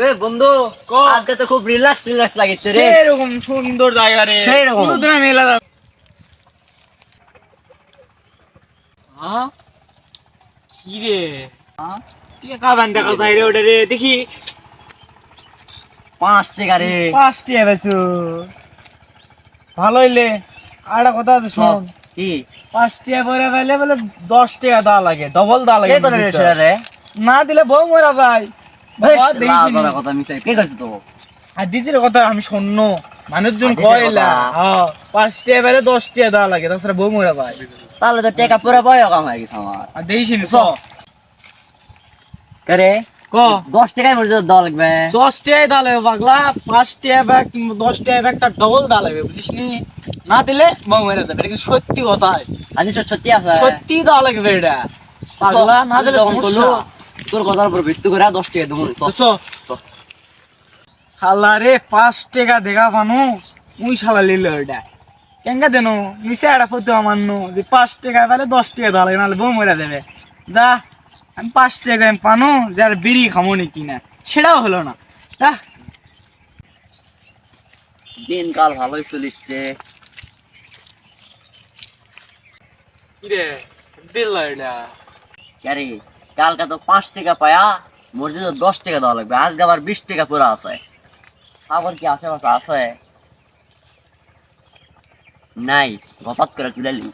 এ বন্ধু আজকে তো খুব রিল্যাক্স রিল্যাক্স লাগছে রে। এরকম সুন্দর জায়গা রে, সেরকম কোনোদিন আমি এলাকা। হ্যাঁ কি রে তুই কাবান দেখা যায় রে, ওটা রে দেখি 5 টাকা রে। 5 টাকা বেচু ভালো হইলে। আর একটা কথা আছে শোন, কি 5 টাকা পরে পাইলে বলে 10 টাকা দেওয়া লাগে, ডবল দেওয়া লাগে। কে করে রে সেটা রে? না দিলে বউ মরা যায়। বাবা বেশ দেখিস নি। লাজরা কথা মিছে কে কইছ তো? আর দিদির কথা আমি শোন, মানুষজন হাদিসের কয়লা কথা। হ্যাঁ 5 টাকা পাইলে 10 টাকা দেওয়া লাগে, তাছাড়া বউ মরা যায়। তাহলে তো টাকা পুরো বয় কাম হয়ে গেছে আমার। আর দেখিস নি কে রে ক 10 টাকায় মর্যাদা দেওয়া লাগবে। 10 টাকায় দেওয়া লাগবে পাগলা, 5 টাকা ব্যাগ 10 টাকা ব্যাগ তার ডবল দেওয়া লাগবে, বুঝিস নি? না দিলে বউ মরা যাবে, এটা কিন্তু সত্যি কথা। আজি সত্যি আছে সত্যি দেওয়া লাগবে এটা পাগলা, না দিলে যখন সমস্যা। করলো, তোর কথার উপর ভিত্তি করে 10 টাকা দেবো নি। শালা রে 5 টাকা দেখা পানো, মুই শালা লিল এটা কেঙ্গা দেন নিচে একটা ফটো আমার যে 5 টাকা পেলে 10 টাকা দেওয়া লাগে, নাহলে বউ মরা যাবে। যা আমি 5 টাকা আমি পানো যার বিড়ি খামো নি কিনা, সেটাও হলো না। যা দিনকাল ভালোই চলিচ্ছে। কিরে দিল এটা আরে কালকে তো 5 টাকা পায়া মর্যাদা 10 টাকা দেওয়া লাগবে, আজকে আবার 20 টাকা পুরো আছে। আবার কি আশেপাশে আছে? নাই, গপাত করে তুলালি।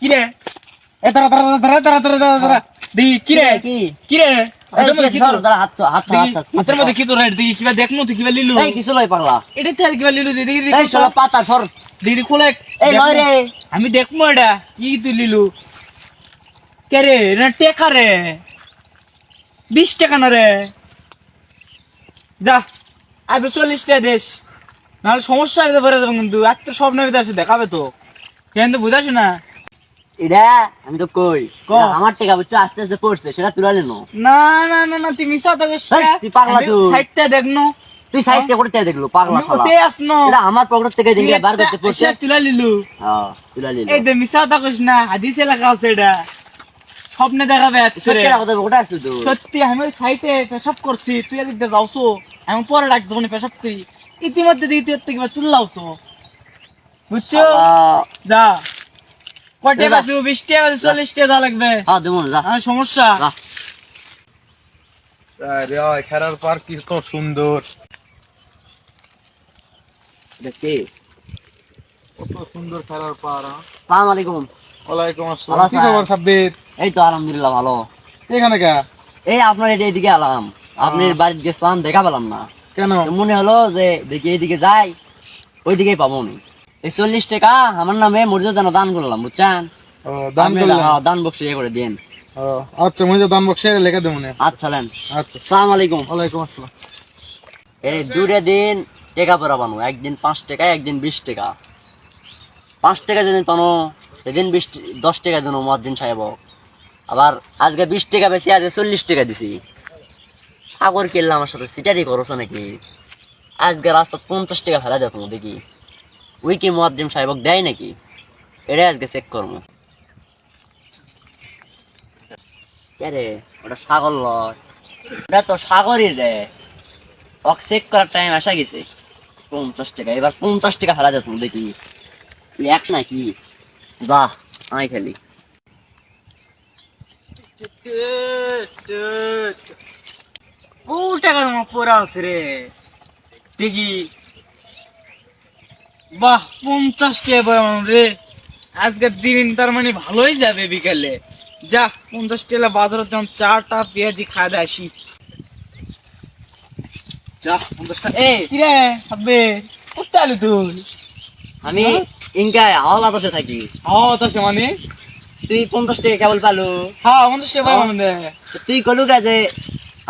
কিরে এ তারা তারা তারা তারা তারা তারা তারা দি কিরে কি কিরে এই কি ধর ধর হাত হাত হাত হাতের মধ্যে কি তোর দি কিবা দেখনো তুই কিবা লিলু এই কিছু লই পাগলা। এটা থেকে কিবা লিলু দিদি এই শালা পাতা সর। দিদি খোলে এই নয় রে। আমি দেখবো এটা কি তুই লিলু কে রে না টেকা রে 20 টাকা না রে, যা আজ 40 টাকা দেশ, নাহলে সমস্যা হতে পারে যাবে কিন্তু আর তো সব নেবে আসে দেখাবে তো, কিন্তু বুঝাস না। এটা আমি তো কই ক। আমার টাকা বুঝছো আস্তে আস্তে পড়ছে, সেটা তুলালি নো। না না না না তুই মিশা তো তুই পাগলা তুই। সাইডটা দেখনো, তুই সাইডে করে তাই দেখলো পাগলা শালা। ওতে আসনো এটা আমার পকেট থেকে দিন বার করতে পড়ছে। তুলা লিলু হ্যাঁ তুলালি। এই দে মিশা তো কইস না, হাদিসে লেখা আছে এটা, স্বপ্নে দেখাবে সত্যি কথা ওটা আসলো তো। সত্যি আমি ওই সাইটে পেশাব করছি, তুই আর দিকে যাওছো, আমি পরে ডাকবো না পেশাব করি, ইতিমধ্যে দেখি তুই এর থেকে চুল্লাওছো, বুঝছো? যা কয় টাকা দিও? 20 টাকা 40 টাকা দেওয়া লাগবে, হ্যাঁ দেবো না, যা আমার সমস্যা। যা। আরে ওই খেলার পার্ক কি তো সুন্দর, দেখি কত সুন্দর খেলার পার্ক। সালাম আলাইকুম। ওয়ালাইকুম ভালো আসসালাম, কি আছেন? খবর সাব্বির? এই তো আলহামদুলিল্লাহ ভালো। এখানে কে? এই আপনার এদিকে আলাম, আপনার বাড়িতে গেছিলাম দেখা পেলাম না, কেন? তো মনে হলো যে দেখি এইদিকে যাই, ওইদিকেই পাবো নি। এই 40 টাকা আমার নামে মর্যাদা দান করলাম, বুঝছেন? ও দান আপনি করলেন? হ্যাঁ, দান বক্সে ইয়ে করে দিন। ও আচ্ছা, মুই দান বক্সে লিখে দেব না। আচ্ছা লেন। আচ্ছা, সালাম আলাইকুম। ওয়ালাইকুম আসসালাম। এই দুটা দিন টাকা পড়া পানো, একদিন 5 টাকা একদিন 20 টাকা। 5 টাকা যেদিন পানো সেদিন 10 টাকা দিন মুয়াজ্জিন সাহেব। আবার আজকে 20 টাকা বেশি, আজকে 40 টাকা দিছি। সাগর কিনলাম আমার সাথে সিটারি করছো নাকি? আজকে রাস্তা 50 টাকা ফেলা দেখো দেখি, ওই কি মুয়াজ্জিন সাহেব দেয় নাকি? এটা আজকে চেক করবো। কে রে ওটা? সাগর লয়, ওটা তো সাগরই রে। ওক চেক করার টাইম আসা গেছে। 50 টাকা, এবার 50 টাকা ফেলা যেত দেখি, তুই এক নাকি? যা আমি খেলি। ও টাকা আমার পড়া আছে রে, দেখি বাহ 50 টাকা পড়া রে, আজকের দিন তার মানে ভালোই যাবে বিকালে। যা 50 টাকা বাজারে যাম, চাটা পেঁয়াজি খাওয়া দিয়ে আসি। যা 50 টাকা। এই কি রে হবে কোথায় আলু তুই? আমি ইনকায় হাওলা বসে থাকি, হ্যাঁ তো সে মানে তুই 50 টাকা কেবল পালু। হ্যাঁ 50 টাকা পড়া মানে তো তুই কলু গেছে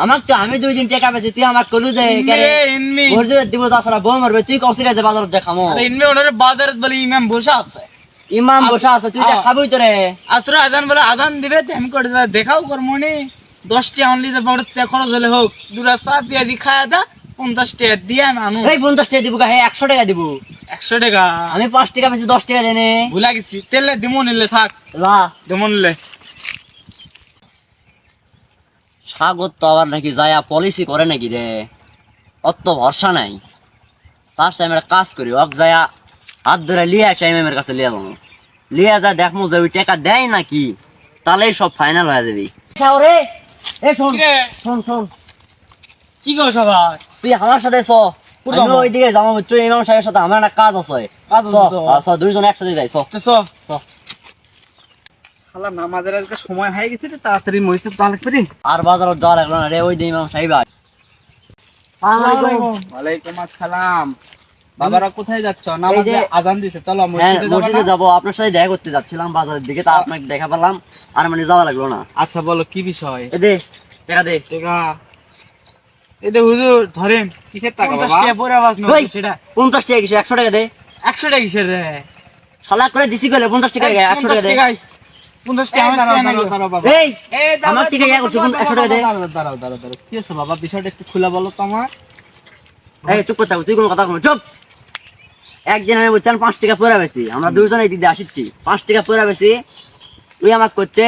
আমার, তো আমি 2 দিন টাকা পেয়েছি, তুই আমার কলু দে রে এমনি মর্যাদা দিব, তাছাড়া বউ মারবে। তুই কষ্ট গেছে বাজারত যা খামো, আরে এমনি ওনারে বাজারে বলে ইমাম বসে আছে, ইমাম বসা আছে, তুই যা খাবই তো রে। আসরে আজান বলে আজান দিবে, তো আমি করে দেখাও করবো নি। 10 টাকা অনলি বড় খরচ হলে হোক, দুটা চা পেঁয়াজি খাওয়া দা, 50 টাকা দিয়ে আনু। এই 50 টাকা দিব, হ্যাঁ 100 টাকা দিব। 100 টাকা আমি 5 টাকা পেয়েছি, 10 টাকা দেনে। ভুলা গেছি, তেলে দিমো নিলে থাক, যা দিমো নিলে। সাগর তো আবার নাকি যায়া পলিসি করে নাকি রে, অত ভরসা নাই। তার সাথে আমি একটা কাজ করি, ওক যায়া হাত ধরে লিয়ে আসে এমের কাছে লিয়ে যাবো, লিয়ে যা দেখবো যে ওই টাকা দেয় নাকি, তাহলেই সব ফাইনাল হয়ে যাবি। রে এ শোন কিরে? শোন শোন, কি গো সবাই? তুই আমার সাথে চ, কোথাও আমি যাবো? ওইদিকে যাবো বুঝছো, ইমাম সাহেবের সাথে আমার একটা কাজ আছে। কাজ আছে তো? দুইজন একসাথে যাই চ। তো চ। শালা নামাজের আজকে সময় হয়ে গেছে রে, তাড়াতাড়ি মসজিদে তাহলে করি। আর বাজারত যাওয়া লাগলো না রে, ওই দিন ইমাম সাহেব আয়। ওয়ালাইকুম আসসালাম। বাবারা কোথায় যাচ্ছ? এই নামাজে যে- আজান দিছে, চলো হ্যাঁ মসজিদে যাবো মসজিদে না? যাবো, আপনার সাথে দেখা করতে যাচ্ছিলাম বাজারের দিকে, তা আপনাকে দেখা পেলাম, আর মানে যাওয়া লাগলো না। আচ্ছা বলো কি বিষয়? এ দে টাকা দে। টাকা এতে হুজুর ধরেন। কিসের টাকা বাবা? 50 টাকা পরে আওয়াজ ওই 50 টাকা কিসে, 100 টাকা দে। 100 টাকা কিসের রে? শালা করে দিছি কইলে 50 টাকা 100 টাকা দে। 50 টাকা দাঁড়াও বাবা। এই আমার থেকে ইয়া করছো, 100 টাকা দে। দাঁড়াও। কি আছে বাবা, বিষয়টা একটু খুলে বলো তো আমার। এই চুপ করতে হবে, তুই কোনো কথা কম চুপ। একদিন আমি বলছিলাম 5 টাকা পরে বেশি, আমরা দুজনে এই দিকে আসিচ্ছি, 5 টাকা পরে বেশি, তুই আমাকে করছে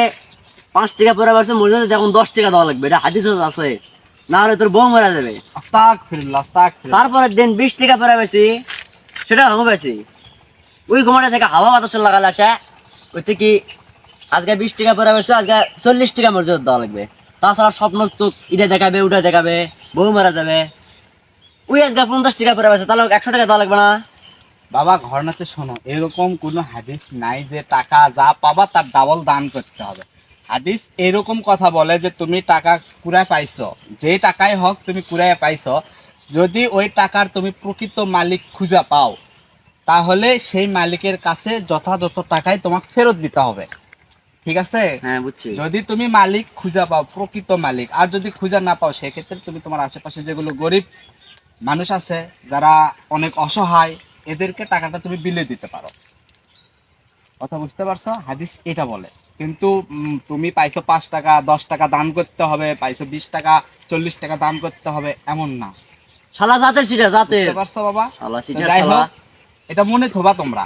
5 টাকা পরে বেশি, মসজিদে দেখুন 10 টাকা দেওয়া লাগবে, এটা হাদিস আছে, না হলে তোর বউ মারা যাবে। আস্তাগফিরুল্লাহ। তারপরের দিন 20 টাকা পরে বেশি, সেটা আমি বেশি, ওই ঘুমাটা থেকে হাওয়া বাতাস লাগালে আসে, হচ্ছে কি আজকে 20 টাকা পরে বেশি, আজকে 40 টাকা মসজিদ দেওয়া লাগবে। তাছাড়া স্বপ্ন তো এটা দেখাবে ওটা দেখাবে, বউ মারা যাবে। ওই আজকে 50 টাকা পরে বেশি, তাহলে 100 টাকা দেওয়া লাগবে না? বাবা ঘটনাতে শোনো, এরকম কোনো হাদিস নাই যে টাকা যা পাবা তার ডাবল দান করতে হবে। হাদিস এরকম কথা বলে যে তুমি টাকা কুড়ায় পাইছো, যে টাকাই হোক তুমি কুড়ায় পাইছো, যদি ওই টাকার তুমি প্রকৃত মালিক খুঁজে পাও, তাহলে সেই মালিকের কাছে যথাযথ টাকাই তোমাকে ফেরত দিতে হবে। ঠিক আছে? হ্যাঁ বুঝছি। যদি তুমি মালিক খুঁজে পাও, প্রকৃত মালিক, আর যদি খুঁজে না পাও, সেক্ষেত্রে তুমি তোমার আশেপাশে যেগুলো গরিব মানুষ আছে, যারা অনেক অসহায়, এদেরকে টাকাটা তুমি বিলে দিতে পারো। কথা বুঝতে পারছো? হাদিস এটা বলে। কিন্তু তুমি পাইছো 5 টাকা 10 টাকা দান করতে হবে, পাইছো 20 টাকা 40 টাকা দান করতে হবে, এমন না। শালা জাতের সিটা জাতের, বুঝতে পারছো বাবা? শালা তো সিটার যাই শালা। হোক, এটা মনে থোবা তোমরা।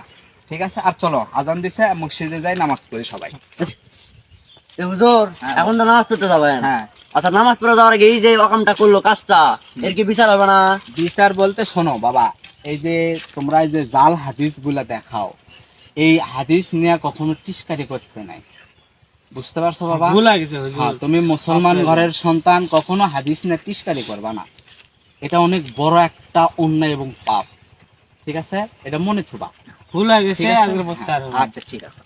ঠিক আছে? আর চলো, আজান দিছে, মসজিদে যাই, নামাজ পড়ি সবাই। এ হুজুর হ্যাঁ। এখন তো নামাজ পড়তে যাবেন। হ্যাঁ। আচ্ছা নামাজ পড়ে যাওয়ার আগে এই যে অকামটা করলো কাজটা, এর কি বিচার হবে না? বিচার বলতে শোনো বাবা, এই যে তোমরা এই যে জাল হাদিস গুলা দেখাও, এই হাদিস নিয়ে কখনো টিস্কারি করতে নাই। বুঝতে পারছো বাবা? হ্যাঁ, তুমি মুসলমান ঘরের সন্তান, কখনো হাদিস নিয়ে টিস্কারি করবা না। এটা অনেক বড় একটা অন্যায় এবং পাপ। ঠিক আছে? এটা মনে থুবা। ভুল হয়ে গেছে, ঠিক আছে? আগের বছর আর হবে না। আচ্ছা ঠিক আছে।